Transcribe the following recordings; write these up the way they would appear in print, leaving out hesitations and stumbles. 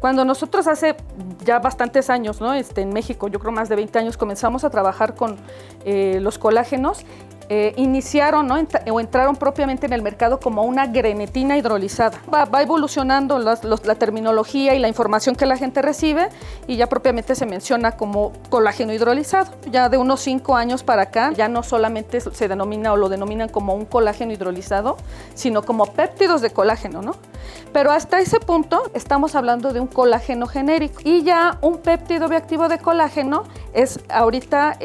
Cuando nosotros hace ya bastantes años, ¿no? En México, yo creo más de 20 años, comenzamos a trabajar con los colágenos, iniciaron, ¿no? o entraron propiamente en el mercado como una grenetina hidrolizada. Va evolucionando la terminología y la información que la gente recibe y ya propiamente se menciona como colágeno hidrolizado. Ya de unos 5 años para acá ya no solamente se denomina o lo denominan como un colágeno hidrolizado, sino como péptidos de colágeno, ¿no? Pero hasta ese punto estamos hablando de un colágeno genérico y ya un péptido bioactivo de colágeno es ahorita,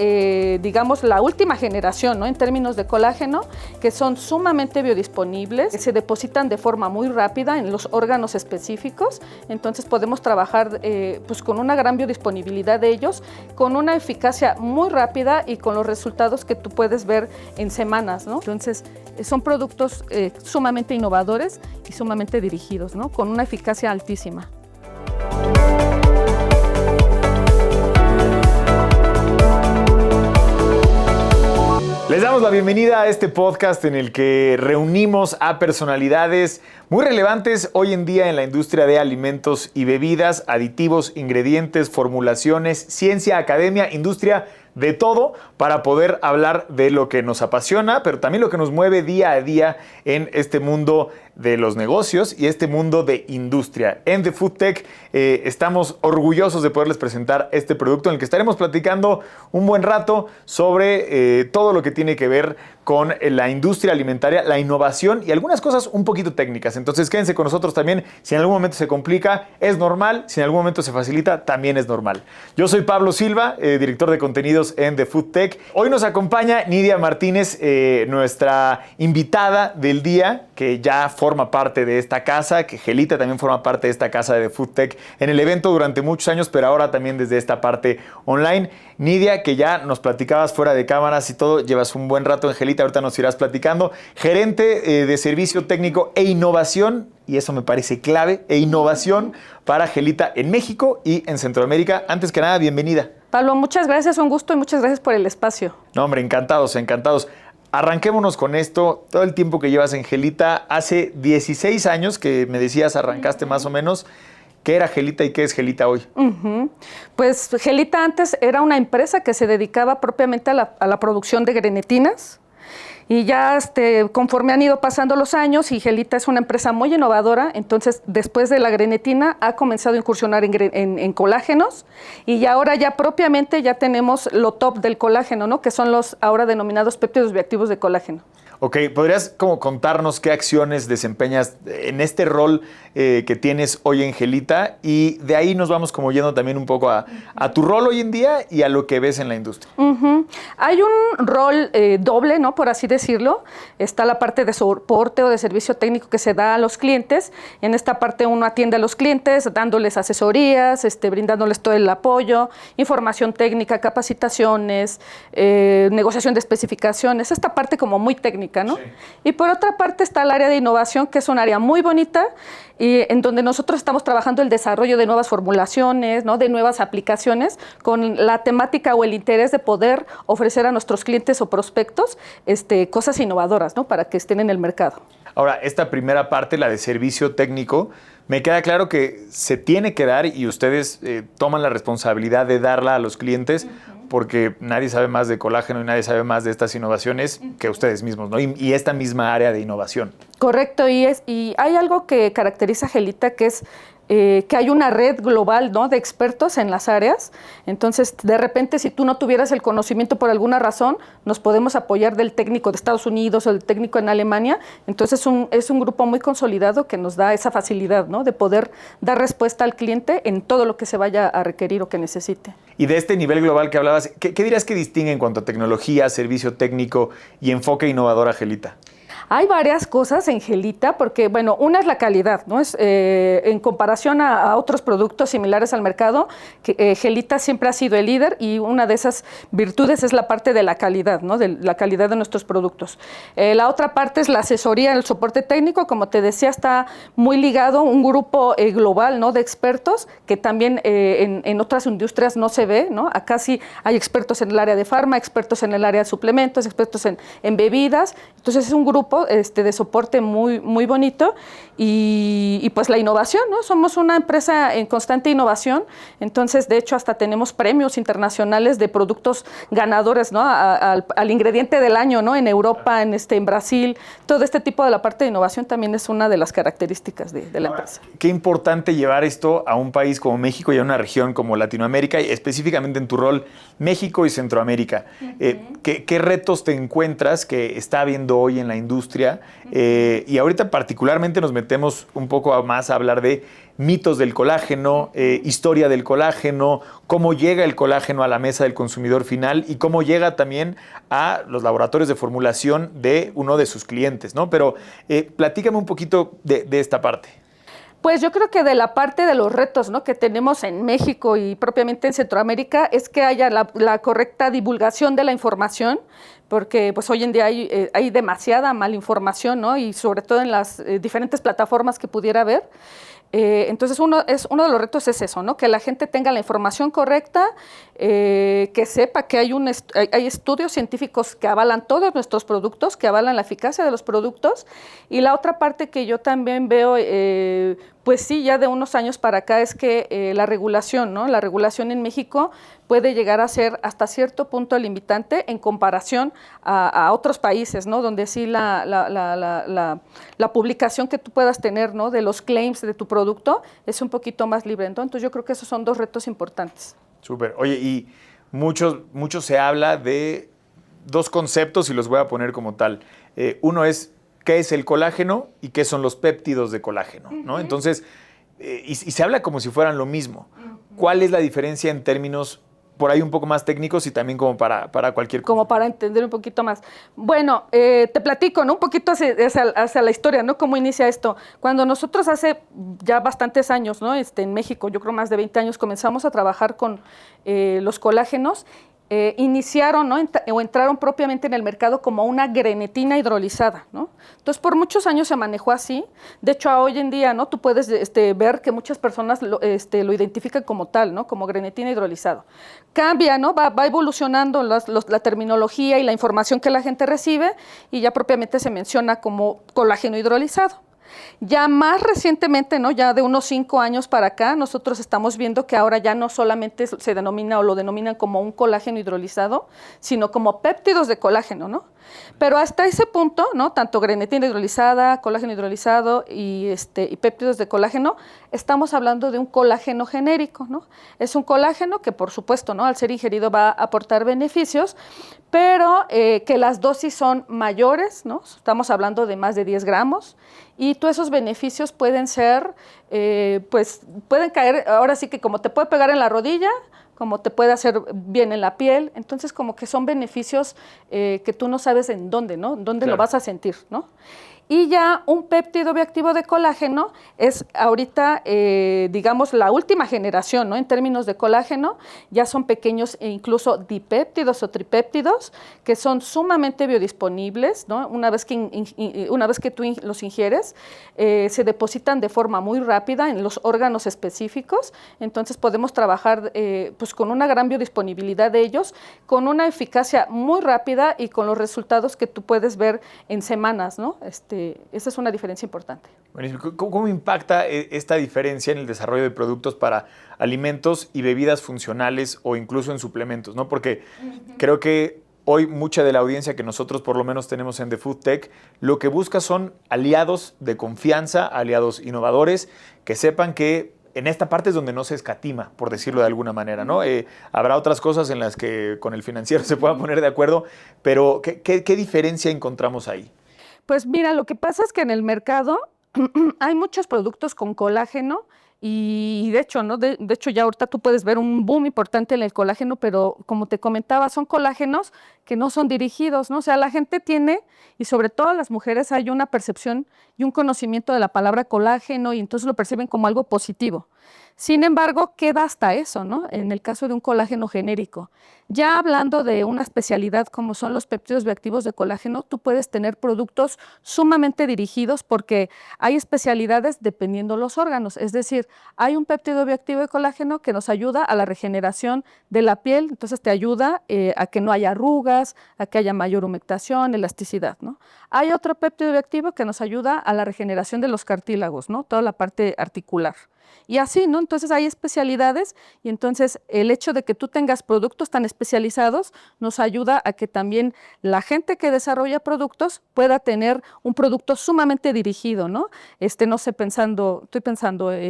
digamos, la última generación, ¿no? En términos de colágeno, que son sumamente biodisponibles, que se depositan de forma muy rápida en los órganos específicos, entonces podemos trabajar pues con una gran biodisponibilidad de ellos, con una eficacia muy rápida y con los resultados que tú puedes ver en semanas, ¿no? Entonces son productos sumamente innovadores y sumamente dirigidos, ¿no? Con una eficacia altísima. Les damos la bienvenida a este podcast en el que reunimos a personalidades muy relevantes hoy en día en la industria de alimentos y bebidas, aditivos, ingredientes, formulaciones, ciencia, academia, industria, de todo para poder hablar de lo que nos apasiona, pero también lo que nos mueve día a día en este mundo de los negocios y este mundo de industria. En The Food Tech estamos orgullosos de poderles presentar este producto en el que estaremos platicando un buen rato sobre todo lo que tiene que ver con la industria alimentaria, la innovación y algunas cosas un poquito técnicas. Entonces quédense con nosotros también. Si en algún momento se complica, es normal. Si en algún momento se facilita, también es normal. Yo soy Pablo Silva, director de contenidos en The Food Tech. Hoy nos acompaña Nidia Martínez, nuestra invitada del día, que ya forma parte de esta casa, que Gelita también forma parte de esta casa de The Food Tech en el evento durante muchos años, pero ahora también desde esta parte online. Nidia, que ya nos platicabas fuera de cámaras y todo, llevas un buen rato en Gelita, ahorita nos irás platicando, gerente de servicio técnico e innovación, y eso me parece clave, e innovación para Gelita en México y en Centroamérica. Antes que nada, bienvenida. Pablo, muchas gracias, un gusto y muchas gracias por el espacio. No, hombre, encantados, encantados. Arranquémonos con esto, todo el tiempo que llevas en Gelita, hace 16 años que me decías arrancaste más o menos. ¿Qué era Gelita y qué es Gelita hoy? Pues Gelita antes era una empresa que se dedicaba propiamente a la producción de grenetinas. Y ya conforme han ido pasando los años, y Gelita es una empresa muy innovadora, entonces después de la grenetina ha comenzado a incursionar en colágenos y ya ahora ya propiamente ya tenemos lo top del colágeno, ¿no? Que son los ahora denominados péptidos bioactivos de colágeno. Ok, ¿podrías como contarnos qué acciones desempeñas en este rol que tienes hoy en Gelita? Y de ahí nos vamos como yendo también un poco a tu rol hoy en día y a lo que ves en la industria. Hay un rol doble, ¿no? Por así decirlo. Está la parte de soporte o de servicio técnico que se da a los clientes. En esta parte uno atiende a los clientes dándoles asesorías, brindándoles todo el apoyo, información técnica, capacitaciones, negociación de especificaciones, esta parte como muy técnica, ¿no? Sí. Y por otra parte está el área de innovación, que es un área muy bonita y en donde nosotros estamos trabajando el desarrollo de nuevas formulaciones, ¿no? De nuevas aplicaciones con la temática o el interés de poder ofrecer a nuestros clientes o prospectos cosas innovadoras, ¿no? Para que estén en el mercado. Ahora, esta primera parte, la de servicio técnico, me queda claro que se tiene que dar y ustedes toman la responsabilidad de darla a los clientes porque nadie sabe más de colágeno y nadie sabe más de estas innovaciones que ustedes mismos, ¿no? Y esta misma área de innovación. Correcto, y hay algo que caracteriza a Gelita, que es que hay una red global, ¿no? De expertos en las áreas. Entonces, de repente, si tú no tuvieras el conocimiento por alguna razón, nos podemos apoyar del técnico de Estados Unidos o del técnico en Alemania. Entonces, es un grupo muy consolidado que nos da esa facilidad, ¿no? De poder dar respuesta al cliente en todo lo que se vaya a requerir o que necesite. Y de este nivel global que hablabas, ¿qué dirías que distingue en cuanto a tecnología, servicio técnico y enfoque innovador a Gelita? Hay varias cosas en Gelita, porque, bueno, una es la calidad, ¿no? En comparación a otros productos similares al mercado, Gelita siempre ha sido el líder y una de esas virtudes es la parte de la calidad, ¿no? De la calidad de nuestros productos. La otra parte es la asesoría, el soporte técnico, como te decía, está muy ligado a un grupo global, ¿no? De expertos que también en otras industrias no se ve, ¿no? Acá sí hay expertos en el área de farma, expertos en el área de suplementos, expertos en bebidas. Entonces es un grupo grupo de soporte muy, muy bonito y pues la innovación, ¿no? Somos una empresa en constante innovación, entonces de hecho hasta tenemos premios internacionales de productos ganadores, ¿no? Al ingrediente del año, ¿no? En Europa, en Brasil, todo este tipo de la parte de innovación también es una de las características de la empresa. Qué importante llevar esto a un país como México y a una región como Latinoamérica, y específicamente en tu rol México y Centroamérica. ¿Qué retos te encuentras que está habiendo hoy en la industria? Y ahorita particularmente nos metemos un poco más a hablar de mitos del colágeno, historia del colágeno, cómo llega el colágeno a la mesa del consumidor final y cómo llega también a los laboratorios de formulación de uno de sus clientes, ¿no? Pero platícame un poquito de esta parte. Pues yo creo que de la parte de los retos, ¿no? Que tenemos en México y propiamente en Centroamérica es que haya la correcta divulgación de la información, porque pues hoy en día hay demasiada malinformación, ¿no? Y sobre todo en las diferentes plataformas que pudiera haber. Entonces uno de los retos es eso, ¿no? Que la gente tenga la información correcta, que sepa que hay estudios científicos que avalan todos nuestros productos, que avalan la eficacia de los productos. Y la otra parte que yo también veo, pues sí, ya de unos años para acá es que la regulación, ¿no? La regulación en México puede llegar a ser hasta cierto punto limitante en comparación a otros países, ¿no? Donde sí la publicación que tú puedas tener, ¿no? De los claims de tu producto es un poquito más libre. Entonces yo creo que esos son dos retos importantes. Súper. Oye, y mucho se habla de dos conceptos y los voy a poner como tal. Uno es qué es el colágeno y qué son los péptidos de colágeno, ¿no? Entonces, y se habla como si fueran lo mismo. ¿Cuál es la diferencia en términos por ahí un poco más técnicos y también como para cualquier cosa? Como para entender un poquito más. Bueno, te platico, ¿no? Un poquito hacia la historia, ¿no? Cómo inicia esto. Cuando nosotros hace ya bastantes años, ¿no? En México, yo creo más de 20 años, comenzamos a trabajar con los colágenos, iniciaron, ¿no? O entraron propiamente en el mercado como una grenetina hidrolizada, ¿no? Entonces, por muchos años se manejó así. De hecho, hoy en día, ¿no? Tú puedes ver que muchas personas lo identifican como tal, ¿no? Como grenetina hidrolizado. Cambia, ¿no? Va evolucionando la terminología y la información que la gente recibe y ya propiamente se menciona como colágeno hidrolizado. Ya más recientemente, ¿no? Ya de unos 5 años para acá, nosotros estamos viendo que ahora ya no solamente se denomina o lo denominan como un colágeno hidrolizado, sino como péptidos de colágeno, ¿no? Pero hasta ese punto, ¿no? Tanto grenetina hidrolizada, colágeno hidrolizado y péptidos de colágeno, estamos hablando de un colágeno genérico, ¿no? Es un colágeno que, por supuesto, ¿no? Al ser ingerido va a aportar beneficios, pero que las dosis son mayores, ¿no? Estamos hablando de más de 10 gramos y todos esos beneficios pueden ser, pues pueden caer, ahora sí que como te puede pegar en la rodilla, como te puede hacer bien en la piel, entonces como que son beneficios que tú no sabes en dónde, ¿no? Dónde Claro. lo vas a sentir, ¿no? Y ya un péptido bioactivo de colágeno es ahorita, digamos, la última generación, ¿no? En términos de colágeno, ya son pequeños e incluso dipéptidos o tripéptidos que son sumamente biodisponibles, ¿no? Una vez que tú los ingieres, se depositan de forma muy rápida en los órganos específicos, entonces podemos trabajar pues con una gran biodisponibilidad de ellos, con una eficacia muy rápida y con los resultados que tú puedes ver en semanas, ¿no? Esa es una diferencia importante. Buenísimo. ¿Cómo impacta esta diferencia en el desarrollo de productos para alimentos y bebidas funcionales o incluso en suplementos, ¿no? Porque creo que hoy mucha de la audiencia que nosotros por lo menos tenemos en The Food Tech, lo que busca son aliados de confianza, aliados innovadores, que sepan que en esta parte es donde no se escatima, por decirlo de alguna manera, ¿no? Habrá otras cosas en las que con el financiero se pueda poner de acuerdo, pero ¿qué diferencia encontramos ahí? Pues mira, lo que pasa es que en el mercado hay muchos productos con colágeno y de hecho, ¿no? De hecho, ya ahorita tú puedes ver un boom importante en el colágeno, pero como te comentaba, son colágenos que no son dirigidos, ¿no? O sea, la gente tiene, y sobre todo las mujeres, hay una percepción y un conocimiento de la palabra colágeno y entonces lo perciben como algo positivo. Sin embargo, queda hasta eso, ¿no? En el caso de un colágeno genérico. Ya hablando de una especialidad como son los péptidos bioactivos de colágeno, tú puedes tener productos sumamente dirigidos porque hay especialidades dependiendo los órganos. Es decir, hay un péptido bioactivo de colágeno que nos ayuda a la regeneración de la piel, entonces te ayuda a que no haya arrugas, a que haya mayor humectación, elasticidad, ¿no? Hay otro péptido bioactivo que nos ayuda a la regeneración de los cartílagos, ¿no? Toda la parte articular. Y así, ¿no? Entonces hay especialidades y entonces el hecho de que tú tengas productos tan especializados nos ayuda a que también la gente que desarrolla productos pueda tener un producto sumamente dirigido, ¿no? No sé, estoy pensando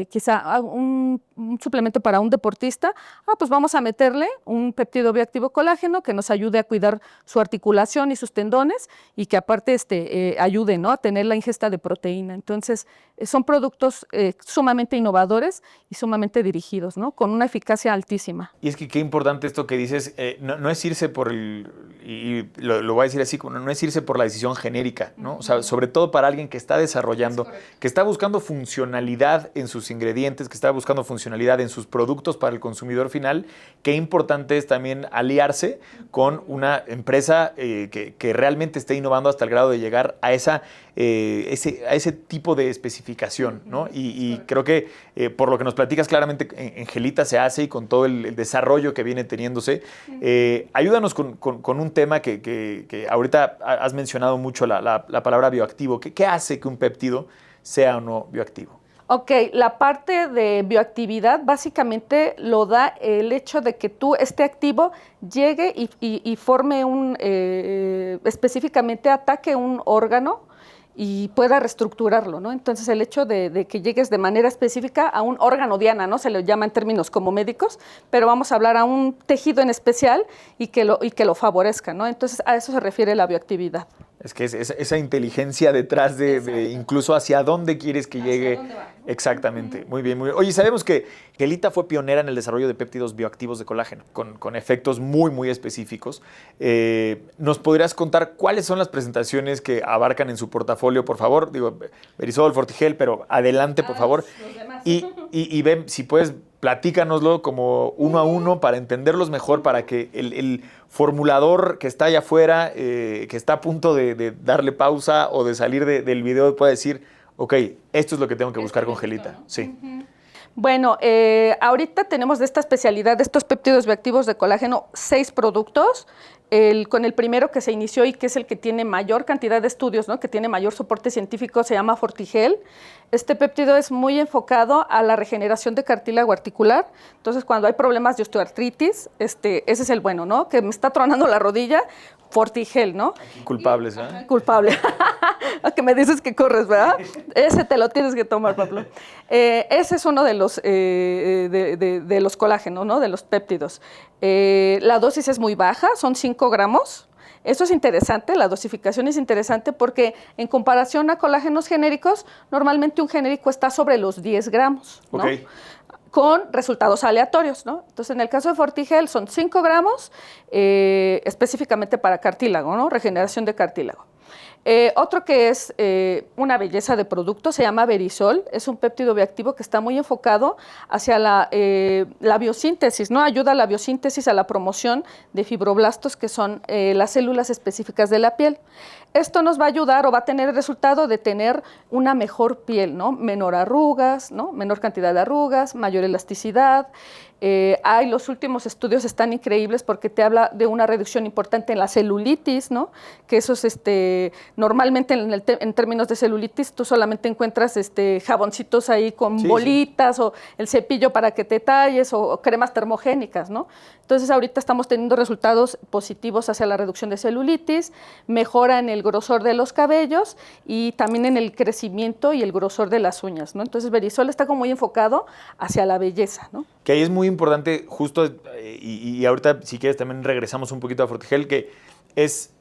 quizá un suplemento para un deportista, pues vamos a meterle un péptido bioactivo colágeno que nos ayude a cuidar su articulación y sus tendones y que aparte ayude, ¿no? A tener la ingesta de proteína. Entonces, son productos sumamente innovadores y sumamente dirigidos, ¿no? Con una eficacia altísima. Y es que qué importante esto que dices, no es irse por lo voy a decir así, no es irse por la decisión genérica, ¿no? O sea, sobre todo para alguien que está desarrollando, que está buscando funcionalidad en sus ingredientes, que está buscando funcionalidad en sus productos para el consumidor final, qué importante es también aliarse con una empresa que realmente esté innovando hasta el grado de llegar a ese tipo de especificación, ¿no? Y creo que por lo que nos platicas claramente en Gelita se hace y con todo el desarrollo que viene teniéndose. Ayúdanos con un tema que ahorita has mencionado mucho, la palabra bioactivo. ¿Qué hace que un péptido sea o no bioactivo? Ok, la parte de bioactividad básicamente lo da el hecho de que este activo llegue y forme específicamente ataque un órgano y pueda reestructurarlo, ¿no? Entonces el hecho de que llegues de manera específica a un órgano diana, ¿no? Se le llama en términos como médicos, pero vamos a hablar a un tejido en especial y que lo favorezca, ¿no? Entonces a eso se refiere la bioactividad. Es que es esa inteligencia detrás de incluso hacia dónde quieres que llegue. Dónde va. Exactamente, muy bien, muy bien. Oye, sabemos que Gelita fue pionera en el desarrollo de péptidos bioactivos de colágeno, con efectos muy, muy específicos. ¿Nos podrías contar cuáles son las presentaciones que abarcan en su portafolio, por favor? Digo, Verisol, Fortigel, pero adelante, por favor. Los demás. Y ven, si puedes, platícanoslo como uno a uno para entenderlos mejor, para que el formulador que está allá afuera, que está a punto de darle pausa o de salir del video, pueda decir, ok, esto es lo que tengo que buscar con Gelita. ¿No? Sí. Bueno, ahorita tenemos de esta especialidad, de estos péptidos bioactivos de colágeno, 6 productos. Con el primero que se inició y que es el que tiene mayor cantidad de estudios, ¿no? Que tiene mayor soporte científico, se llama Fortigel. Este péptido es muy enfocado a la regeneración de cartílago articular. Entonces, cuando hay problemas de osteoartritis, ese es el bueno, ¿no? Que me está tronando la rodilla, Fortigel, ¿no? Culpables, ¿eh? Culpable. Que me dices que corres, ¿verdad? Ese te lo tienes que tomar, Pablo. Ese es uno de los colágenos, ¿no? De los péptidos. La dosis es muy baja, son 5 gramos. Eso es interesante, la dosificación es interesante porque en comparación a colágenos genéricos, normalmente un genérico está sobre los 10 gramos, ¿no? Okay. Con resultados aleatorios, ¿no? Entonces, en el caso de Fortigel son 5 gramos específicamente para cartílago, ¿no? Regeneración de cartílago. Otro que es una belleza de producto se llama Verisol, es un péptido bioactivo que está muy enfocado hacia la biosíntesis, ¿no? Ayuda a la biosíntesis, a la promoción de fibroblastos, que son las células específicas de la piel. Esto nos va a ayudar o va a tener el resultado de tener una mejor piel, ¿no? Menor arrugas, ¿no? Menor cantidad de arrugas, mayor elasticidad. Los últimos estudios están increíbles porque te habla de una reducción importante en la celulitis, ¿no? Que eso es normalmente en términos de celulitis tú solamente encuentras jaboncitos ahí con bolitas o el cepillo para que te talles o cremas termogénicas, ¿no? Entonces ahorita estamos teniendo resultados positivos hacia la reducción de celulitis, mejora en el grosor de los cabellos y también en el crecimiento y el grosor de las uñas, ¿no? Entonces Verisol está como muy enfocado hacia la belleza, ¿no? Que ahí es muy importante, justo, y ahorita si quieres también regresamos un poquito a Fortigel, que es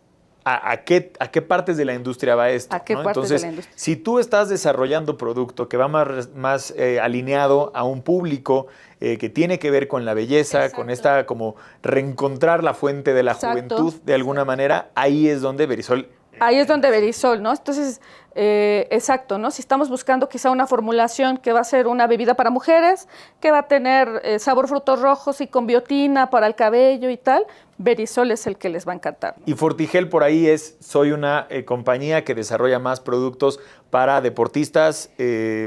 a qué partes de la industria va esto. ¿A qué ¿no? partes Entonces, de la industria? Si tú estás desarrollando producto que va más alineado a un público que tiene que ver con la belleza, Exacto. con esta como reencontrar la fuente de la Exacto. juventud de alguna manera, ahí es donde Verisol Ahí es donde Verisol, ¿no? Entonces, exacto, ¿no? Si estamos buscando quizá una formulación que va a ser una bebida para mujeres, que va a tener sabor frutos rojos y con biotina para el cabello y tal, Verisol es el que les va a encantar, ¿no? Y Fortigel por ahí soy una compañía que desarrolla más productos para deportistas.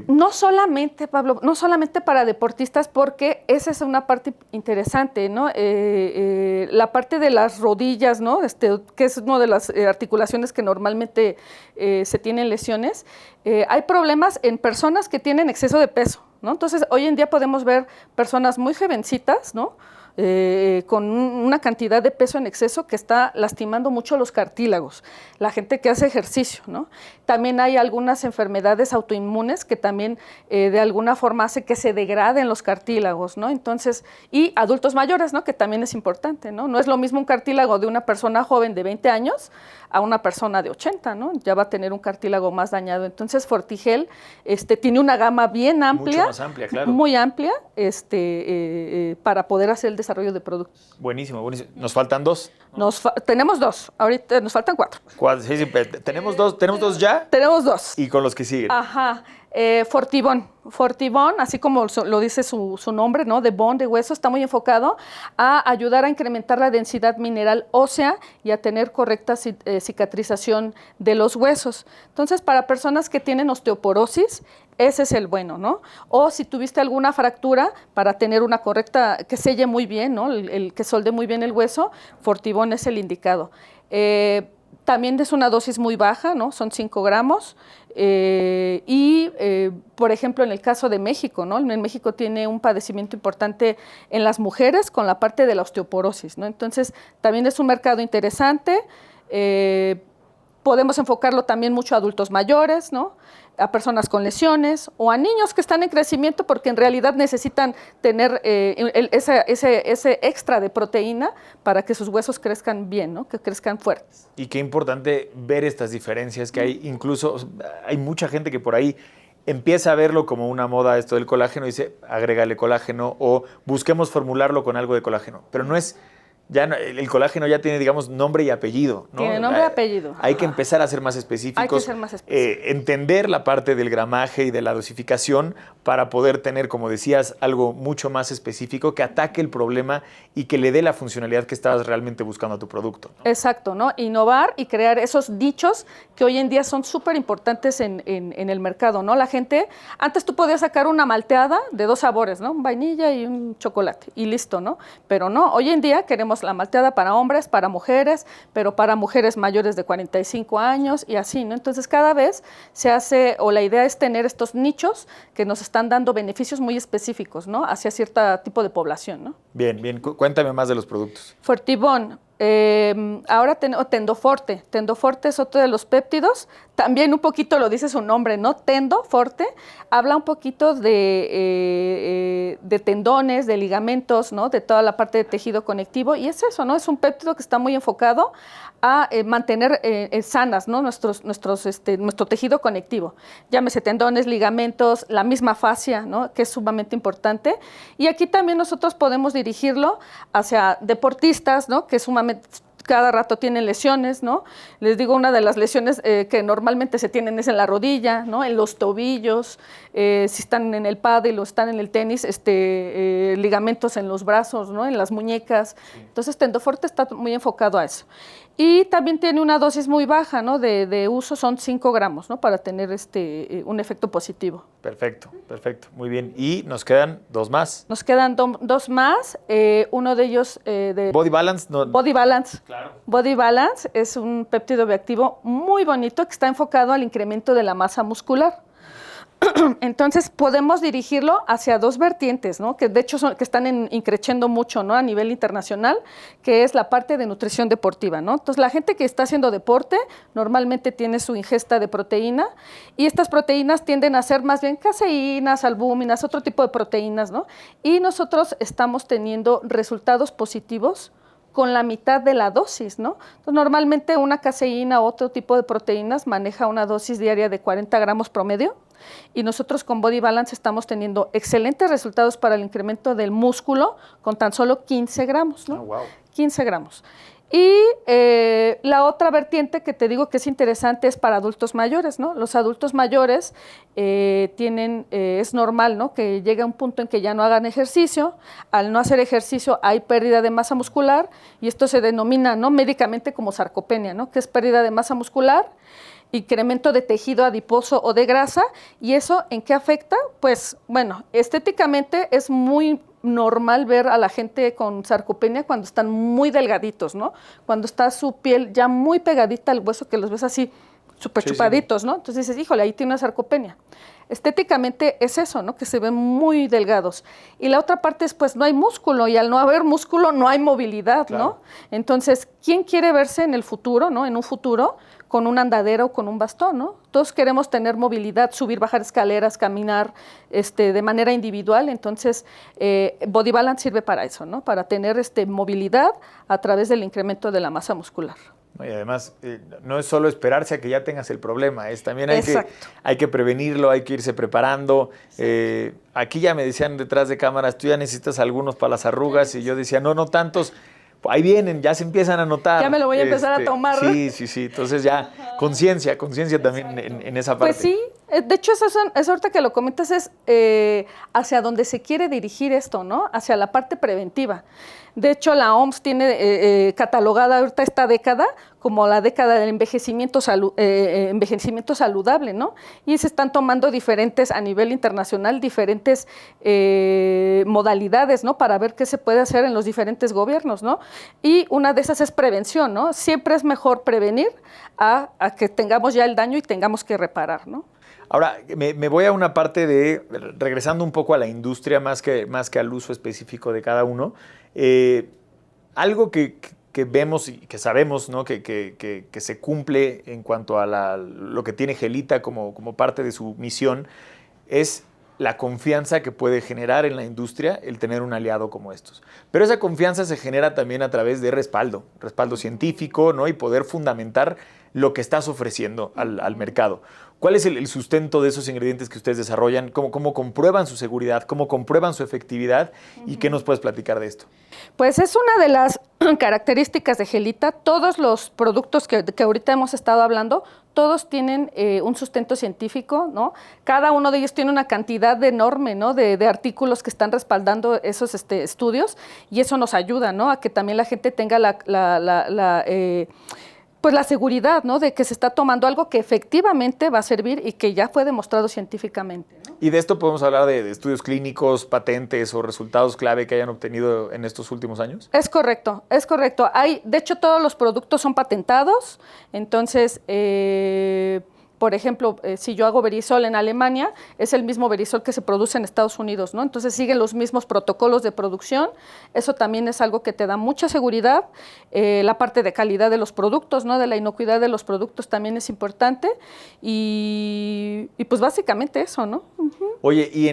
No solamente, Pablo, no solamente para deportistas, porque esa es una parte interesante, ¿no? La parte de las rodillas, ¿no? Que es una de las articulaciones que normalmente se tienen lesiones. Hay problemas en personas que tienen exceso de peso, ¿no? Entonces, hoy en día podemos ver personas muy jovencitas, ¿no? Con una cantidad de peso en exceso que está lastimando mucho los cartílagos, la gente que hace ejercicio, ¿no? También hay algunas enfermedades autoinmunes que también de alguna forma hace que se degraden los cartílagos, ¿no? Entonces, y adultos mayores, ¿no? Que también es importante, ¿no? No es lo mismo un cartílago de una persona joven de 20 años a una persona de 80, ¿no? Ya va a tener un cartílago más dañado. Entonces, Fortigel tiene una gama bien amplia. Mucho más amplia, claro. Muy amplia, para poder hacer el desarrollo de productos. Buenísimo, buenísimo. ¿Nos faltan dos? Tenemos dos, ahorita nos faltan cuatro. Sí, ¿tenemos dos ya? Tenemos dos. Y con los que siguen. Ajá. Fortibón. Fortibón, así como lo dice su nombre, ¿no? De bone, de hueso, está muy enfocado a ayudar a incrementar la densidad mineral ósea y a tener correcta cicatrización de los huesos. Entonces, para personas que tienen osteoporosis, ese es el bueno, ¿no? O si tuviste alguna fractura, para tener una correcta, que selle muy bien, ¿no? El que solde muy bien el hueso, Fortibón es el indicado. También es una dosis muy baja, ¿no? Son 5 gramos. Por ejemplo, en el caso de México, ¿no? En México tiene un padecimiento importante en las mujeres con la parte de la osteoporosis, ¿no? Entonces, también es un mercado interesante. Podemos enfocarlo también mucho a adultos mayores, ¿no? A personas con lesiones o a niños que están en crecimiento porque en realidad necesitan tener ese extra de proteína para que sus huesos crezcan bien, ¿no? Que crezcan fuertes. Y qué importante ver estas diferencias que hay. Incluso hay mucha gente que por ahí empieza a verlo como una moda esto del colágeno y dice, agrégale colágeno o busquemos formularlo con algo de colágeno. Pero no es... el colágeno ya tiene, digamos, nombre y apellido, ¿no? Tiene nombre y apellido. Hay que empezar a ser más específicos. Hay que ser más específicos. Entender la parte del gramaje y de la dosificación para poder tener, como decías, algo mucho más específico que ataque el problema y que le dé la funcionalidad que estabas realmente buscando a tu producto, ¿no? Exacto, ¿no? Innovar y crear esos nichos que hoy en día son súper importantes en el mercado, ¿no? La gente, antes tú podías sacar una malteada de 2 sabores, ¿no? Vainilla y un chocolate y listo, ¿no? Pero no, hoy en día queremos la malteada para hombres, para mujeres, pero para mujeres mayores de 45 años y así, ¿no? Entonces cada vez se hace, o la idea es tener estos nichos que nos están dando beneficios muy específicos, ¿no? Hacia cierto tipo de población, ¿no? Bien, bien. Cuéntame más de los productos. Fortibón. Ahora Tendoforte. Tendoforte es otro de los péptidos. También un poquito lo dice su nombre, ¿no? Tendoforte. Habla un poquito de tendones, de ligamentos, ¿no? De toda la parte de tejido conectivo. Y es eso, ¿no? Es un péptido que está muy enfocado a mantener sanas, ¿no? Nuestro tejido conectivo. Llámese tendones, ligamentos, la misma fascia, ¿no? Que es sumamente importante. Y aquí también nosotros podemos dirigirlo hacia deportistas, ¿no? Que sumamente cada rato tienen lesiones, ¿no? Les digo, una de las lesiones que normalmente se tienen es en la rodilla, ¿no? En los tobillos, si están en el pádel o están en el tenis, ligamentos en los brazos, ¿no? En las muñecas. Sí. Entonces, Tendoforte está muy enfocado a eso. Y también tiene una dosis muy baja, ¿no? De uso, son 5 gramos, ¿no? Para tener un efecto positivo. Perfecto, perfecto, muy bien. Y nos quedan 2 más. Nos quedan 2 más, uno de ellos de... Body Balance. No. Body Balance. Claro. Body Balance es un péptido bioactivo muy bonito que está enfocado al incremento de la masa muscular. Entonces podemos dirigirlo hacia 2 vertientes, ¿no? Que de hecho que están increciendo mucho, ¿no? A nivel internacional, que es la parte de nutrición deportiva, ¿no? Entonces la gente que está haciendo deporte normalmente tiene su ingesta de proteína y estas proteínas tienden a ser más bien caseínas, albúminas, otro tipo de proteínas, ¿no? Y nosotros estamos teniendo resultados positivos con la mitad de la dosis, ¿no? Entonces, normalmente una caseína o otro tipo de proteínas maneja una dosis diaria de 40 gramos promedio y nosotros con Body Balance estamos teniendo excelentes resultados para el incremento del músculo con tan solo 15 gramos, ¿no? Oh, wow. 15 gramos. Y la otra vertiente que te digo que es interesante es para adultos mayores, ¿no? Los adultos mayores es normal, ¿no?, que llegue a un punto en que ya no hagan ejercicio. Al no hacer ejercicio hay pérdida de masa muscular y esto se denomina, ¿no?, médicamente como sarcopenia, ¿no?, que es pérdida de masa muscular, incremento de tejido adiposo o de grasa. ¿Y eso en qué afecta? Pues, bueno, estéticamente es muy normal ver a la gente con sarcopenia cuando están muy delgaditos, ¿no? Cuando está su piel ya muy pegadita al hueso, que los ves así súper chupaditos, ¿no? Entonces dices, híjole, ahí tiene una sarcopenia. Estéticamente es eso, ¿no?, que se ven muy delgados. Y la otra parte es, pues, no hay músculo, y al no haber músculo no hay movilidad, claro, ¿no? Entonces, ¿quién quiere verse en el futuro, ¿no?, en un futuro con un andadero o con un bastón, ¿no? Todos queremos tener movilidad, subir, bajar escaleras, caminar de manera individual. Entonces, Body Balance sirve para eso, ¿no?, para tener movilidad a través del incremento de la masa muscular. Y además, no es solo esperarse a que ya tengas el problema, también hay que prevenirlo, hay que irse preparando. Aquí ya me decían detrás de cámaras, tú ya necesitas algunos para las arrugas, y yo decía, no tantos. Ahí vienen, ya se empiezan a notar. Ya me lo voy a empezar a tomar. Sí. Entonces ya, conciencia también en esa parte. Pues sí, de hecho, eso ahorita que lo comentas es hacia donde se quiere dirigir esto, ¿no? Hacia la parte preventiva. De hecho, la OMS tiene catalogada ahorita esta década como la década del envejecimiento saludable, ¿no? Y se están tomando a nivel internacional, diferentes modalidades, ¿no?, para ver qué se puede hacer en los diferentes gobiernos, ¿no? Y una de esas es prevención, ¿no? Siempre es mejor prevenir a que tengamos ya el daño y tengamos que reparar, ¿no? Ahora, me voy a una parte regresando un poco a la industria más que al uso específico de cada uno. Algo que vemos y que sabemos, ¿no?, que se cumple en cuanto a lo que tiene Gelita como parte de su misión es la confianza que puede generar en la industria el tener un aliado como estos. Pero esa confianza se genera también a través de respaldo científico, ¿no?, y poder fundamentar lo que estás ofreciendo al mercado. ¿Cuál es el sustento de esos ingredientes que ustedes desarrollan? ¿Cómo comprueban su seguridad? ¿Cómo comprueban su efectividad? ¿Y qué nos puedes platicar de esto? Pues es una de las características de Gelita. Todos los productos que ahorita hemos estado hablando, todos tienen un sustento científico, ¿no? Cada uno de ellos tiene una cantidad enorme, ¿no?, de artículos que están respaldando esos estudios, y eso nos ayuda, ¿no?, a que también la gente tenga pues la seguridad, ¿no?, de que se está tomando algo que efectivamente va a servir y que ya fue demostrado científicamente, ¿no? Y de esto podemos hablar de estudios clínicos, patentes o resultados clave que hayan obtenido en estos últimos años. Es correcto. De hecho, todos los productos son patentados. Entonces, por ejemplo, si yo hago Verisol en Alemania, es el mismo Verisol que se produce en Estados Unidos, ¿no? Entonces siguen los mismos protocolos de producción. Eso también es algo que te da mucha seguridad. La parte de calidad de los productos, ¿no?, de la inocuidad de los productos también es importante. Y pues básicamente eso, ¿no? Uh-huh. Oye, y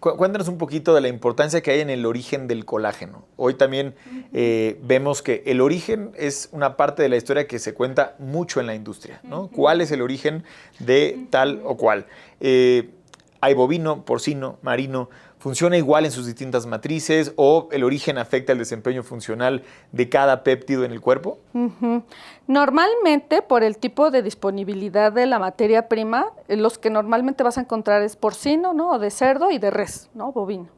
cuéntanos un poquito de la importancia que hay en el origen del colágeno. Hoy también vemos que el origen es una parte de la historia que se cuenta mucho en la industria, ¿no? ¿Cuál es el origen de tal o cual? Hay bovino, porcino, marino. ¿Funciona igual en sus distintas matrices o el origen afecta el desempeño funcional de cada péptido en el cuerpo? Uh-huh. Normalmente, por el tipo de disponibilidad de la materia prima, los que normalmente vas a encontrar es porcino, ¿no?, o de cerdo, y de res, ¿no?, bovino.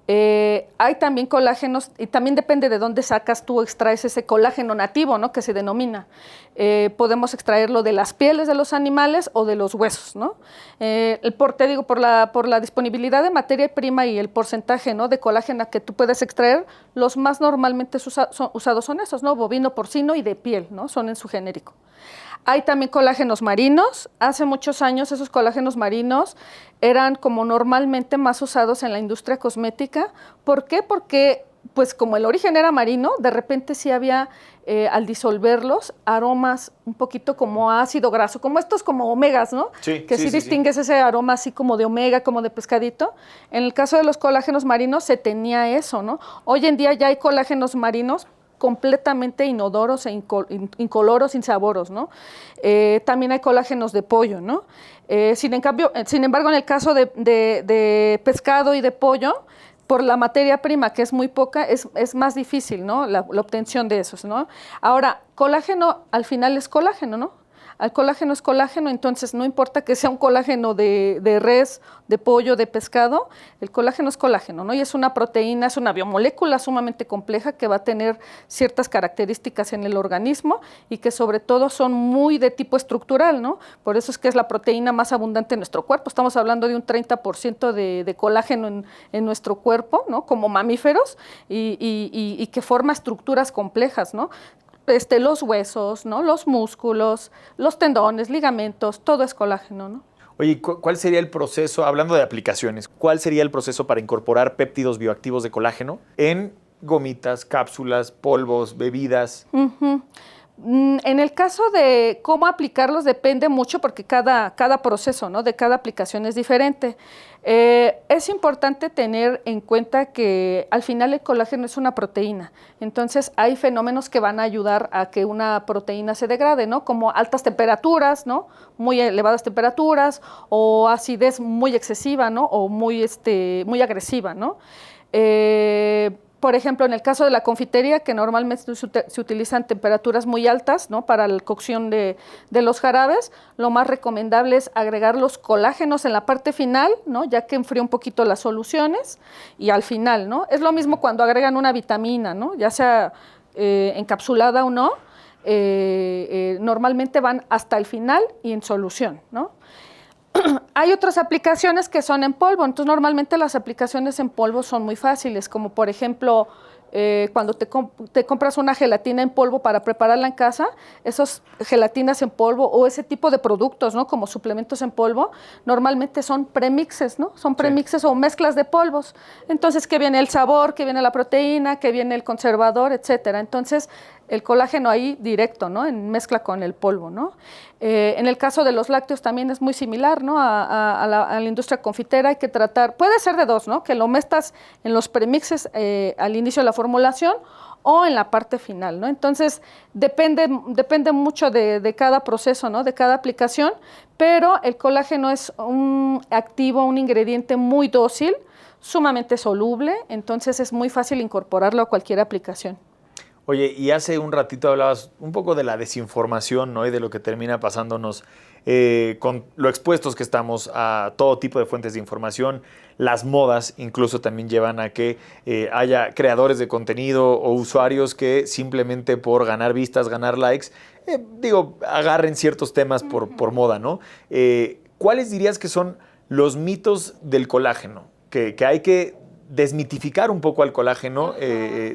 Hay también colágenos, y también depende de dónde sacas tú, extraes ese colágeno nativo, ¿no?, que se denomina. Podemos extraerlo de las pieles de los animales o de los huesos, ¿no? Por la disponibilidad de materia prima y el porcentaje, ¿no?, de colágeno que tú puedes extraer, los más normalmente usados son esos, ¿no?, bovino, porcino y de piel, ¿no?, son en su genérico. Hay también colágenos marinos. Hace muchos años esos colágenos marinos eran como normalmente más usados en la industria cosmética. ¿Por qué? Porque pues como el origen era marino, de repente sí había, al disolverlos, aromas un poquito como ácido graso, como estos como omegas, ¿no? Sí, que sí distingues ese aroma así como de omega, como de pescadito. En el caso de los colágenos marinos se tenía eso, ¿no? Hoy en día ya hay colágenos marinos completamente inodoros e incoloros, insaboros, ¿no? También hay colágenos de pollo, ¿no? Sin embargo, en el caso de pescado y de pollo, por la materia prima, que es muy poca, es más difícil, ¿no? La obtención de esos, ¿no? Ahora, colágeno al final es colágeno, ¿no? El colágeno es colágeno, entonces no importa que sea un colágeno de res, de pollo, de pescado, el colágeno es colágeno, ¿no? Y es una proteína, es una biomolécula sumamente compleja que va a tener ciertas características en el organismo y que sobre todo son muy de tipo estructural, ¿no? Por eso es que es la proteína más abundante en nuestro cuerpo. Estamos hablando de un 30% de colágeno en nuestro cuerpo, ¿no? Como mamíferos y que forma estructuras complejas, ¿no? Los huesos, ¿no? Los músculos, los tendones, ligamentos, todo es colágeno, ¿no? Oye, ¿cuál sería el proceso, hablando de aplicaciones, cuál sería el proceso para incorporar péptidos bioactivos de colágeno en gomitas, cápsulas, polvos, bebidas? Uh-huh. En el caso de cómo aplicarlos depende mucho porque cada proceso, ¿no? De cada aplicación es diferente. Es importante tener en cuenta que al final el colágeno es una proteína, entonces hay fenómenos que van a ayudar a que una proteína se degrade, ¿no? Como altas temperaturas, ¿no? Muy elevadas temperaturas o acidez muy excesiva, ¿no? O muy agresiva, ¿no? Por ejemplo, en el caso de la confitería, que normalmente se utilizan temperaturas muy altas, ¿no? Para la cocción de los jarabes, lo más recomendable es agregar los colágenos en la parte final, ¿no? Ya que enfría un poquito las soluciones, y al final, ¿no? Es lo mismo cuando agregan una vitamina, ¿no? Ya sea encapsulada o no, normalmente van hasta el final y en solución, ¿no? Hay otras aplicaciones que son en polvo, entonces normalmente las aplicaciones en polvo son muy fáciles, como por ejemplo cuando te compras una gelatina en polvo para prepararla en casa, esas gelatinas en polvo o ese tipo de productos, ¿no? Como suplementos en polvo, normalmente son premixes, ¿no? Son premixes o mezclas de polvos. Entonces, que viene el sabor, que viene la proteína, que viene el conservador, etcétera. Entonces, el colágeno ahí directo, ¿no? En mezcla con el polvo, ¿no? En el caso de los lácteos también es muy similar, ¿no? A la industria confitera hay que tratar, puede ser de dos, ¿no? Que lo metas en los premixes al inicio de la formulación o en la parte final, ¿no? Entonces, depende mucho de cada proceso, ¿no? De cada aplicación, pero el colágeno es un activo, un ingrediente muy dócil, sumamente soluble, entonces es muy fácil incorporarlo a cualquier aplicación. Oye, y hace un ratito hablabas un poco de la desinformación, ¿no? Y de lo que termina pasándonos con lo expuestos que estamos a todo tipo de fuentes de información. Las modas incluso también llevan a que haya creadores de contenido o usuarios que simplemente por ganar vistas, ganar likes, agarren ciertos temas por moda, ¿no? ¿Cuáles dirías que son los mitos del colágeno? Que hay que desmitificar un poco al colágeno,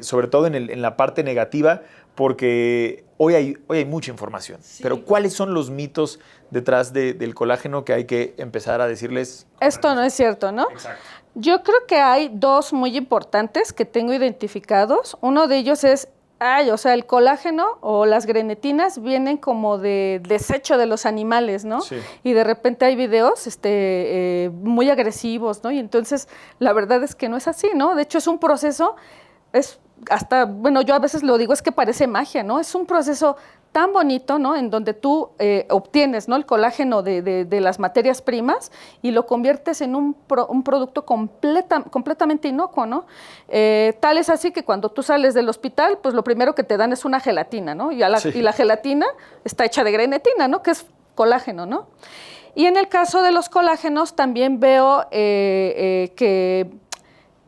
sobre todo en la parte negativa, porque hoy hay mucha información. Sí. Pero ¿cuáles son los mitos detrás del colágeno que hay que empezar a decirles? Esto no es cierto, ¿no? Exacto. Yo creo que hay dos muy importantes que tengo identificados. Uno de ellos es, el colágeno o las grenetinas vienen como de desecho de los animales, ¿no? Sí. Y de repente hay videos muy agresivos, ¿no? Y entonces la verdad es que no es así, ¿no? De hecho es un proceso, yo a veces lo digo, es que parece magia, ¿no? Es un proceso tan bonito, ¿no? En donde tú obtienes, ¿no? El colágeno de las materias primas y lo conviertes en un producto completamente inocuo, ¿no? Tal es así que cuando tú sales del hospital, pues lo primero que te dan es una gelatina, ¿no? Y la gelatina está hecha de grenetina, ¿no? Que es colágeno, ¿no? Y en el caso de los colágenos también veo que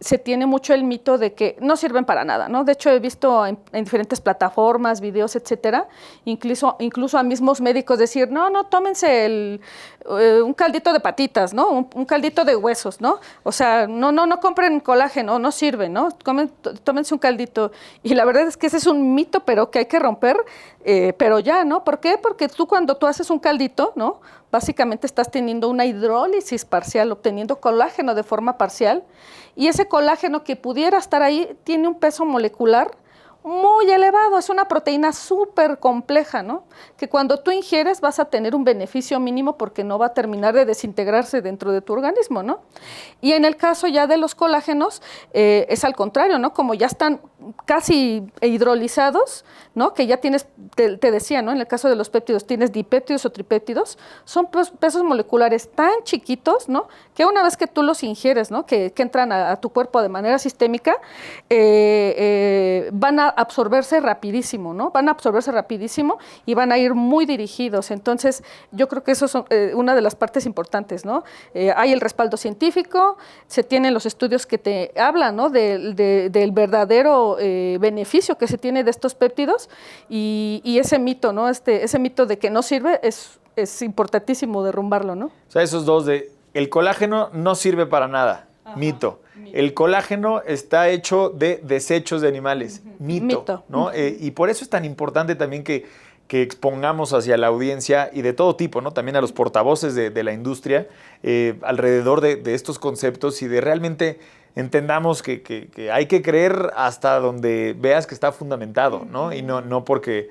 se tiene mucho el mito de que no sirven para nada, ¿no? De hecho, he visto en diferentes plataformas, videos, etcétera, incluso a mismos médicos decir, no, tómense un caldito de patitas, ¿no? Un caldito de huesos, ¿no? O sea, no compren colágeno, no sirve, ¿no? Tómense un caldito. Y la verdad es que ese es un mito, pero que hay que romper, pero ya, ¿no? ¿Por qué? Porque cuando tú haces un caldito, ¿no? Básicamente estás teniendo una hidrólisis parcial, obteniendo colágeno de forma parcial, y ese colágeno que pudiera estar ahí tiene un peso molecular muy elevado. Es una proteína súper compleja, ¿no? Que cuando tú ingieres vas a tener un beneficio mínimo porque no va a terminar de desintegrarse dentro de tu organismo, ¿no? Y en el caso ya de los colágenos, es al contrario, ¿no? Como ya están casi hidrolizados, ¿no? Que ya tienes, te decía, ¿no? En el caso de los péptidos, tienes dipéptidos o tripéptidos, son pesos moleculares tan chiquitos, ¿no? Que una vez que tú los ingieres, ¿no? Que entran a tu cuerpo de manera sistémica, van a absorberse rapidísimo, ¿no? Van a absorberse rapidísimo y van a ir muy dirigidos. Entonces, yo creo que eso es una de las partes importantes, ¿no? Hay el respaldo científico, se tienen los estudios que te hablan, ¿no? Del verdadero beneficio que se tiene de estos péptidos y ese mito, ¿no? Ese mito de que no sirve es importantísimo derrumbarlo, ¿no? O sea, esos dos de el colágeno no sirve para nada. Ajá, mito. El colágeno está hecho de desechos de animales. Mito. ¿No? Y por eso es tan importante también que expongamos hacia la audiencia y de todo tipo, ¿no? También a los portavoces de la industria alrededor de estos conceptos y de realmente entendamos que hay que creer hasta donde veas que está fundamentado, ¿no? Y no porque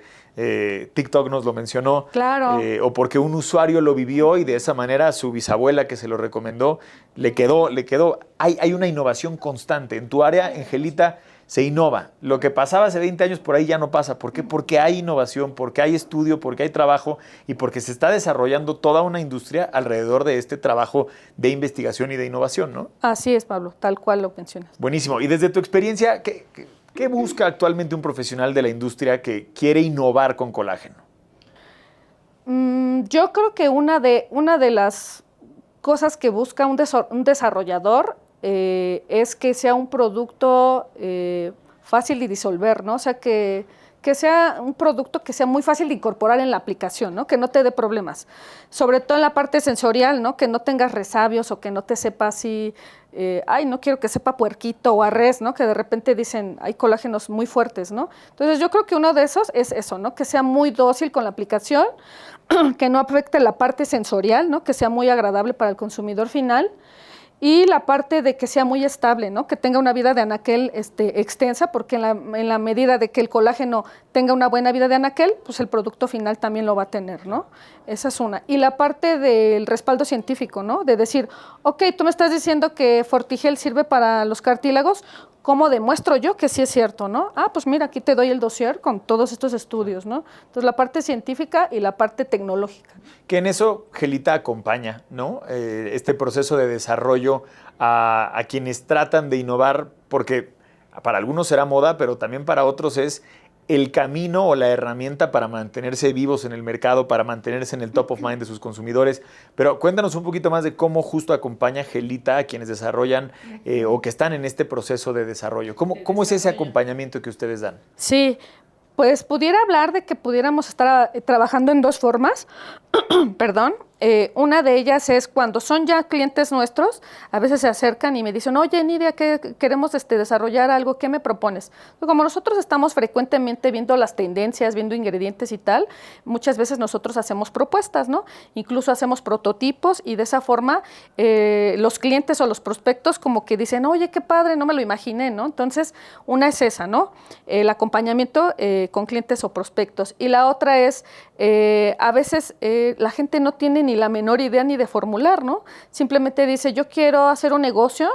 TikTok nos lo mencionó, claro. O porque un usuario lo vivió y de esa manera su bisabuela que se lo recomendó le quedó. Hay una innovación constante. En tu área, Angelita, se innova. Lo que pasaba hace 20 años por ahí ya no pasa. ¿Por qué? Porque hay innovación, porque hay estudio, porque hay trabajo y porque se está desarrollando toda una industria alrededor de este trabajo de investigación y de innovación, ¿no? Así es, Pablo, tal cual lo mencionas. Buenísimo. Y desde tu experiencia, ¿qué busca actualmente un profesional de la industria que quiere innovar con colágeno? Yo creo que una de las cosas que busca un desarrollador es que sea un producto fácil de disolver, ¿no? O sea, que sea un producto que sea muy fácil de incorporar en la aplicación, ¿no? Que no te dé problemas. Sobre todo en la parte sensorial, ¿no? Que no tengas resabios o que no te sepa así, no quiero que sepa puerquito o a res, ¿no? Que de repente dicen, hay colágenos muy fuertes, ¿no? Entonces yo creo que uno de esos es eso, ¿no? Que sea muy dócil con la aplicación, que no afecte la parte sensorial, ¿no? Que sea muy agradable para el consumidor final. Y la parte de que sea muy estable, ¿no? Que tenga una vida de anaquel extensa, porque en la medida de que el colágeno tenga una buena vida de anaquel, pues el producto final también lo va a tener, ¿no? Esa es una. Y la parte del respaldo científico, ¿no? De decir, ok, tú me estás diciendo que Fortigel sirve para los cartílagos, ¿cómo demuestro yo que sí es cierto, no? Pues mira, aquí te doy el dossier con todos estos estudios, ¿no? Entonces, la parte científica y la parte tecnológica. Que en eso Gelita acompaña, ¿no? Este proceso de desarrollo a quienes tratan de innovar, porque para algunos será moda, pero también para otros es el camino o la herramienta para mantenerse vivos en el mercado, para mantenerse en el top of mind de sus consumidores. Pero cuéntanos un poquito más de cómo justo acompaña Gelita a quienes desarrollan o que están en este proceso de desarrollo. ¿Cómo es ese acompañamiento que ustedes dan? Sí, pues pudiera hablar de que pudiéramos estar trabajando en dos formas, perdón. Una de ellas es cuando son ya clientes nuestros, a veces se acercan y me dicen, oye, Nidia, que queremos desarrollar algo, ¿qué me propones? Pues como nosotros estamos frecuentemente viendo las tendencias, viendo ingredientes y tal, muchas veces nosotros hacemos propuestas, ¿no? Incluso hacemos prototipos y de esa forma los clientes o los prospectos como que dicen, oye, qué padre, no me lo imaginé, ¿no? Entonces, una es esa, ¿no? El acompañamiento con clientes o prospectos. Y la otra es, a veces la gente no tiene ni la menor idea ni de formular, ¿no? Simplemente dice, yo quiero hacer un negocio,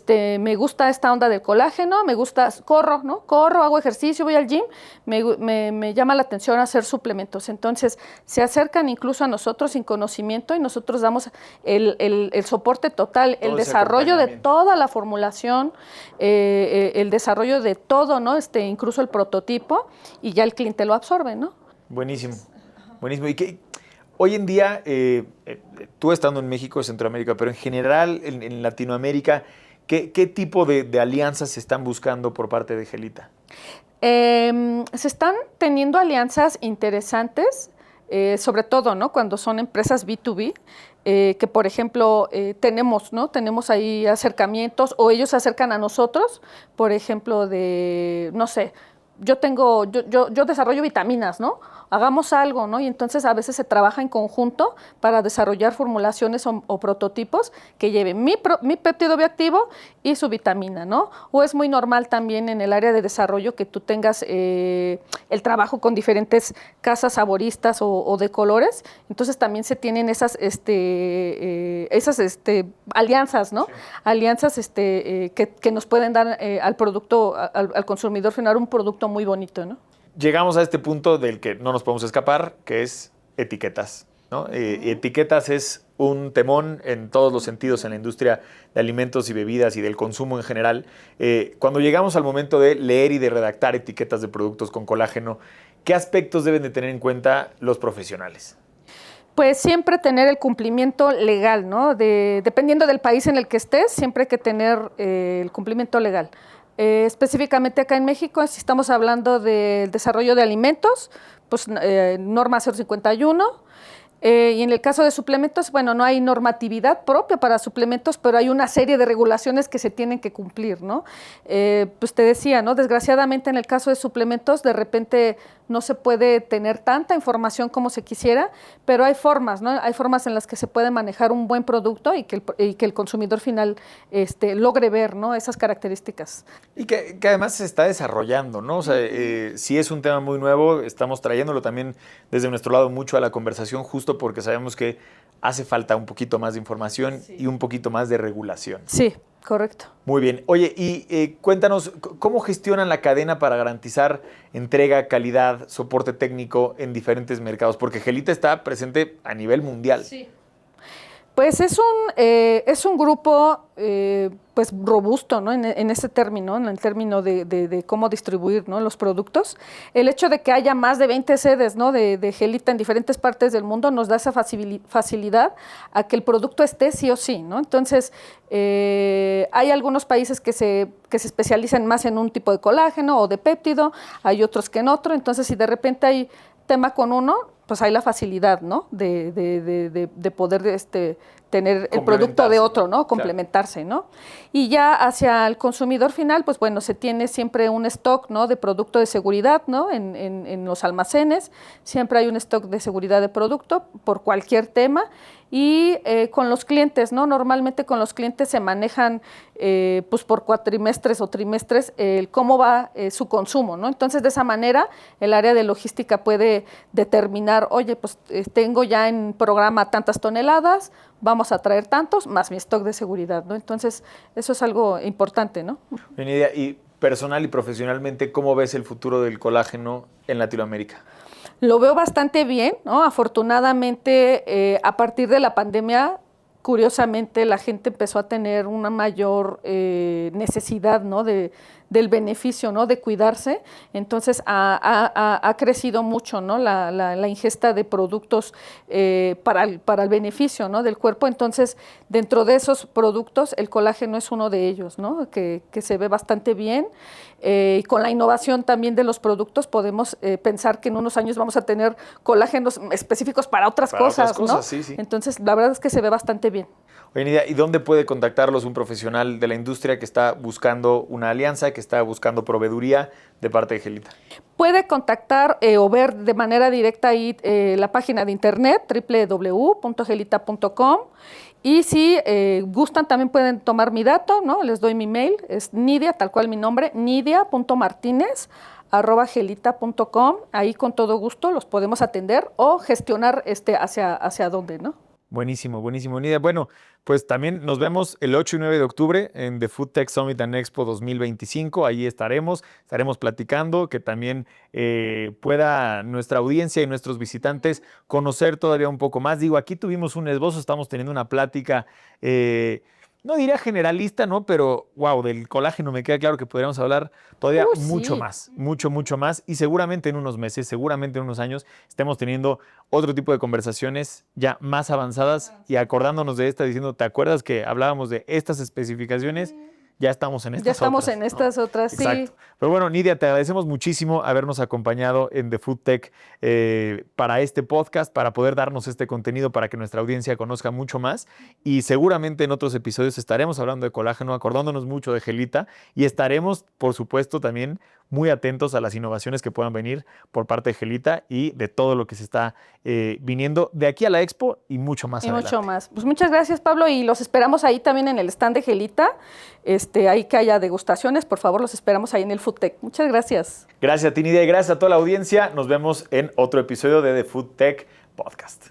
me gusta esta onda del colágeno, me gusta, corro, ¿no? Corro, hago ejercicio, voy al gym, me llama la atención hacer suplementos. Entonces, se acercan incluso a nosotros sin conocimiento y nosotros damos el soporte total, el desarrollo de toda la formulación, el desarrollo de todo, ¿no? Incluso el prototipo, y ya el cliente lo absorbe, ¿no? Buenísimo, buenísimo. ¿Y qué? Hoy en día, tú estando en México, Centroamérica, pero en general en Latinoamérica, ¿qué tipo de alianzas se están buscando por parte de Gelita? Se están teniendo alianzas interesantes, sobre todo, ¿no? Cuando son empresas B2B, que por ejemplo tenemos, ¿no? Tenemos ahí acercamientos o ellos se acercan a nosotros, por ejemplo, no sé, yo desarrollo vitaminas, ¿no? hagamos algo, ¿no? Y entonces a veces se trabaja en conjunto para desarrollar formulaciones o prototipos que lleven mi péptido bioactivo y su vitamina, ¿no? O es muy normal también en el área de desarrollo que tú tengas el trabajo con diferentes casas saboristas o de colores, entonces también se tienen esas alianzas, ¿no? Sí. Alianzas que nos pueden dar al producto, al consumidor final, un producto muy bonito, ¿no? Llegamos a este punto del que no nos podemos escapar, que es etiquetas, ¿no? Etiquetas es un temón en todos los sentidos en la industria de alimentos y bebidas y del consumo en general. Cuando llegamos al momento de leer y de redactar etiquetas de productos con colágeno, ¿qué aspectos deben de tener en cuenta los profesionales? Pues siempre tener el cumplimiento legal, ¿no? Dependiendo del país en el que estés, siempre hay que tener el cumplimiento legal. Específicamente acá en México, si estamos hablando del desarrollo de alimentos, pues norma 051. Y en el caso de suplementos, bueno, no hay normatividad propia para suplementos, pero hay una serie de regulaciones que se tienen que cumplir, ¿no? Pues te decía, ¿no? Desgraciadamente en el caso de suplementos, de repente no se puede tener tanta información como se quisiera, pero hay formas, ¿no? Hay formas en las que se puede manejar un buen producto y que el consumidor final logre ver, ¿no? Esas características. Y que además se está desarrollando, ¿no? O sea, sí es un tema muy nuevo, estamos trayéndolo también desde nuestro lado mucho a la conversación, justo porque sabemos que hace falta un poquito más de información y un poquito más de regulación. Sí, correcto. Muy bien. Oye, y cuéntanos, ¿cómo gestionan la cadena para garantizar entrega, calidad, soporte técnico en diferentes mercados? Porque Gelita está presente a nivel mundial. Sí. Pues es un grupo pues robusto, ¿no? En ese término, en el término de cómo distribuir, ¿no? Los productos. El hecho de que haya más de 20 sedes, ¿no? de Gelita en diferentes partes del mundo nos da esa facilidad a que el producto esté sí o sí, ¿no? Entonces, hay algunos países que se especializan más en un tipo de colágeno o de péptido, hay otros que en otro. Entonces, si de repente hay tema con uno, pues hay la facilidad, ¿no? de poder tener el producto de otro, ¿no? Complementarse, ¿no? Y ya hacia el consumidor final, pues bueno, se tiene siempre un stock, ¿no? De producto de seguridad, ¿no? En los almacenes, siempre hay un stock de seguridad de producto por cualquier tema. Y con los clientes, ¿no? Normalmente con los clientes se manejan pues por cuatrimestres o trimestres cómo va su consumo, ¿no? Entonces, de esa manera, el área de logística puede determinar, oye, pues tengo ya en programa tantas toneladas, vamos a traer tantos, más mi stock de seguridad, ¿no? Entonces, eso es algo importante, ¿no? Buena idea. Y personal y profesionalmente, ¿cómo ves el futuro del colágeno en Latinoamérica? Lo veo bastante bien, ¿no? Afortunadamente, a partir de la pandemia, curiosamente, la gente empezó a tener una mayor necesidad, ¿no? Del beneficio, ¿no? De cuidarse. Entonces, ha crecido mucho, ¿no? La ingesta de productos para el beneficio, ¿no? Del cuerpo. Entonces, dentro de esos productos, el colágeno es uno de ellos, ¿no? Que se ve bastante bien. Y con la innovación también de los productos podemos pensar que en unos años vamos a tener colágenos específicos para otras cosas, ¿no? Sí, sí. Entonces, la verdad es que se ve bastante bien. Oye, Nidia, ¿y dónde puede contactarlos un profesional de la industria que está buscando una alianza, que está buscando proveeduría de parte de Gelita? Puede contactar o ver de manera directa ahí la página de internet www.gelita.com. Y si gustan, también pueden tomar mi dato, ¿no? Les doy mi mail, es Nidia, tal cual mi nombre, nidia.martinez@gelita.com. Ahí con todo gusto los podemos atender o gestionar hacia dónde, ¿no? Buenísimo, buenísimo, Nidia. Bueno, pues también nos vemos el 8 y 9 de octubre en The Food Tech Summit and Expo 2025. Ahí estaremos platicando, que también pueda nuestra audiencia y nuestros visitantes conocer todavía un poco más. Digo, aquí tuvimos un esbozo, estamos teniendo una plática, no diría generalista, ¿no? Pero, wow, del colágeno me queda claro que podríamos hablar todavía mucho más, mucho más. Y seguramente en unos meses, seguramente en unos años, estemos teniendo otro tipo de conversaciones ya más avanzadas y acordándonos de esta, diciendo, ¿te acuerdas que hablábamos de estas especificaciones? Ya estamos en estas otras. Ya estamos en estas otras, sí. Exacto. Pero bueno, Nidia, te agradecemos muchísimo habernos acompañado en The Food Tech para este podcast, para poder darnos este contenido para que nuestra audiencia conozca mucho más. Y seguramente en otros episodios estaremos hablando de colágeno, acordándonos mucho de Gelita y estaremos, por supuesto, también muy atentos a las innovaciones que puedan venir por parte de Gelita y de todo lo que se está viniendo de aquí a la Expo y mucho más adelante. Mucho más. Pues muchas gracias, Pablo, y los esperamos ahí también en el stand de Gelita. Ahí que haya degustaciones, por favor, los esperamos ahí en el FoodTech. Muchas gracias. Gracias a ti, Nidia, y gracias a toda la audiencia. Nos vemos en otro episodio de The Food Tech Podcast.